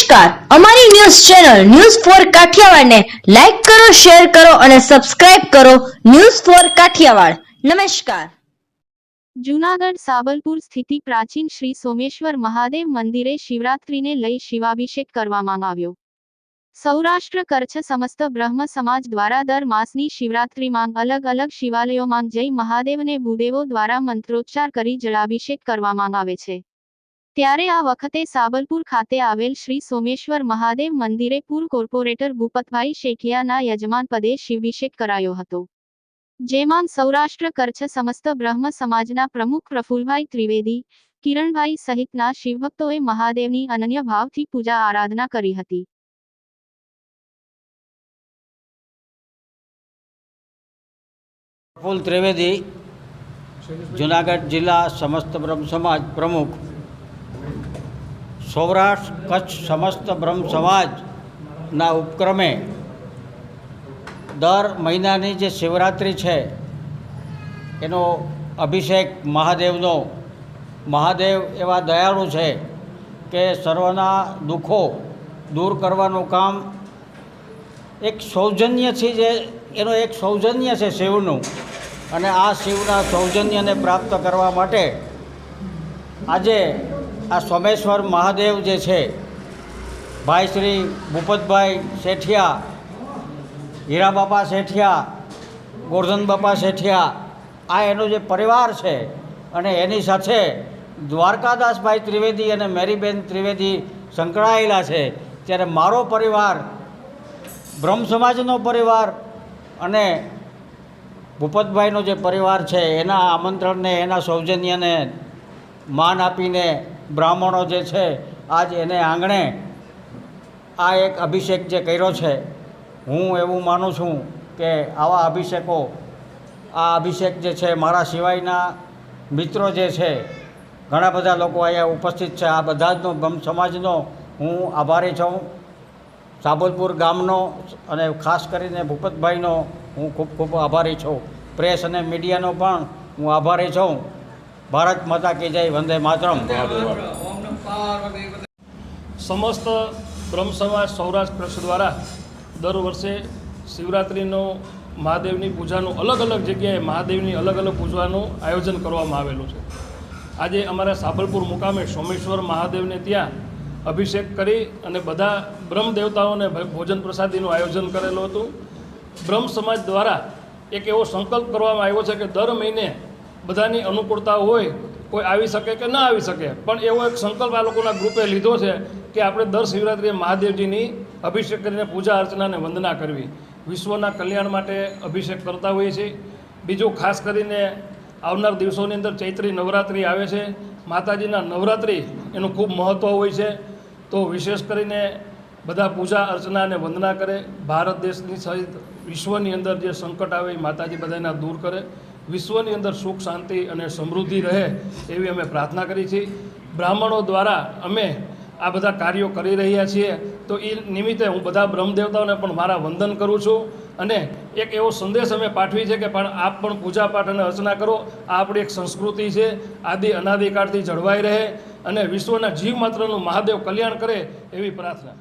નમસ્કાર, અમારી news channel news for Kathiawad ને લાઈક કરો, શેર કરો અને સબસ્ક્રાઇબ કરો. News for Kathiawad. નમસ્કાર. જૂનાગઢ સાબલપુર સ્થિત પ્રાચીન શ્રી સોમેશ્વર મહાદેવ મંદિરે શિવરાત્રીને લઈ શિવાભિષેક કરવામાં આવ્યો. સૌરાષ્ટ્ર કચ્છ સમસ્ત બ્રહ્મ સમાજ દ્વારા દર માસની શિવરાત્રીમાં અલગ અલગ શિવાલયોમાં જઈ મહાદેવને ભૂદેવો દ્વારા મંત્રોચ્ચાર કરી જળાભિષેક કરવામાં આવે છે. ત્યારે આ વખતે સાબલપુર ખાતે આવેલ શ્રી સોમેશ્વર મહાદેવ મંદિરે પૂર્વ કોર્પોરેટર ભૂપતભાઈ શેઠિયાના યજમાન પદે શિવાભિષેક કરાયો હતો. જેમાં સૌરાષ્ટ્ર કચ્છ સમસ્ત બ્રહ્મ સમાજના પ્રમુખ પ્રફુલભાઈ ત્રિવેદી, કિરણભાઈ સહિતના શિવભક્તોએ મહાદેવની અનન્ય ભાવથી પૂજા આરાધના કરી હતી. પ્રફુલ ત્રિવેદી, જૂનાગઢ જિલ્લા સમસ્ત બ્રહ્મ સમાજ પ્રમુખ. સૌરાષ્ટ્ર કચ્છ સમસ્ત બ્રહ્મ સમાજના ઉપક્રમે દર મહિનાની જે શિવરાત્રિ છે એનો અભિષેક મહાદેવનો. મહાદેવ એવા દયાળુ છે કે સર્વના દુઃખો દૂર કરવાનું કામ એક સૌજન્યથી જે એનો એક સૌજન્ય છે શિવનું, અને આ શિવના સૌજન્યને પ્રાપ્ત કરવા માટે આજે આ સોમેશ્વર મહાદેવ જે છે, ભાઈ શ્રી ભૂપતભાઈ શેઠિયા, હીરા બાપા શેઠિયા, ગોરધન બાપા શેઠિયા, આ એનો જે પરિવાર છે અને એની સાથે દ્વારકાદાસભાઈ ત્રિવેદી અને મેરીબેન ત્રિવેદી સંકળાયેલા છે. ત્યારે મારો પરિવાર, બ્રહ્મ સમાજનો પરિવાર અને ભૂપતભાઈનો જે પરિવાર છે એના આમંત્રણને, એના સૌજન્યને માન આપીને બ્રાહ્મણો જે છે આજ એને આંગણે આ એક અભિષેક જે કર્યો છે. હું એવું માનું છું કે આવા અભિષેકો, આ અભિષેક જે છે, મારા સિવાયના મિત્રો જે છે ઘણા બધા લોકો અહીંયા ઉપસ્થિત છે, આ બધા જનો બ્રહ્મ સમાજનો હું આભારી છું. સાબલપુર ગામનો અને ખાસ કરીને ભૂપતભાઈનો હું ખૂબ ખૂબ આભારી છું. પ્રેસ અને મીડિયાનો પણ હું આભારી છું. ભારત માતા કી જય, વંદે માતરમ. સમસ્ત બ્રહ્મ સમાજ સૌરાષ્ટ્ર કચ્છ દ્વારા દર વર્ષે શિવરાત્રિનો મહાદેવની પૂજાનું અલગ અલગ જગ્યાએ મહાદેવની અલગ અલગ પૂજાનું આયોજન કરવામાં આવેલું છે. આજે અમારા સાબલપુર મુકામે સોમેશ્વર મહાદેવને ત્યાં અભિષેક કરી અને બધા બ્રહ્મ દેવતાઓને ભોજન પ્રસાદીનું આયોજન કરેલું હતું. બ્રહ્મ સમાજ દ્વારા એક એવો સંકલ્પ કરવામાં આવ્યો છે કે દર મહિને બધાની અનુકૂળતા હોય, કોઈ આવી શકે કે ના આવી શકે, પણ એવો એક સંકલ્પ આ લોકોના ગ્રુપે લીધો છે કે આપણે દર શિવરાત્રિએ મહાદેવજીની અભિષેક કરીને પૂજા અર્ચનાને વંદના કરવી. વિશ્વના કલ્યાણ માટે અભિષેક કરતા હોઈએ છીએ. બીજું ખાસ કરીને આવનાર દિવસોની અંદર ચૈત્રી નવરાત્રિ આવે છે. માતાજીના નવરાત્રિ એનું ખૂબ મહત્ત્વ હોય છે. તો વિશેષ કરીને બધા પૂજા અર્ચના અને વંદના કરે. ભારત દેશની સહિત વિશ્વની અંદર જે સંકટ આવે એ માતાજી બધાના દૂર કરે. વિશ્વની અંદર સુખ, શાંતિ અને સમૃદ્ધિ રહે એવી અમે પ્રાર્થના કરી છીએ. બ્રાહ્મણો દ્વારા અમે આ બધા કાર્યો કરી રહ્યા છીએ. તો એ નિમિત્તે હું બધા બ્રહ્મદેવતાઓને પણ મારા વંદન કરું છું અને એક એવો સંદેશ અમે પાઠવી છે કે પણ આપ પણ પૂજાપાઠ અને અર્ચના કરો. આ આપણી એક સંસ્કૃતિ છે, આદિ અનાદિકાળથી જળવાઈ રહે અને વિશ્વના જીવ માત્રનું મહાદેવ કલ્યાણ કરે એવી પ્રાર્થના.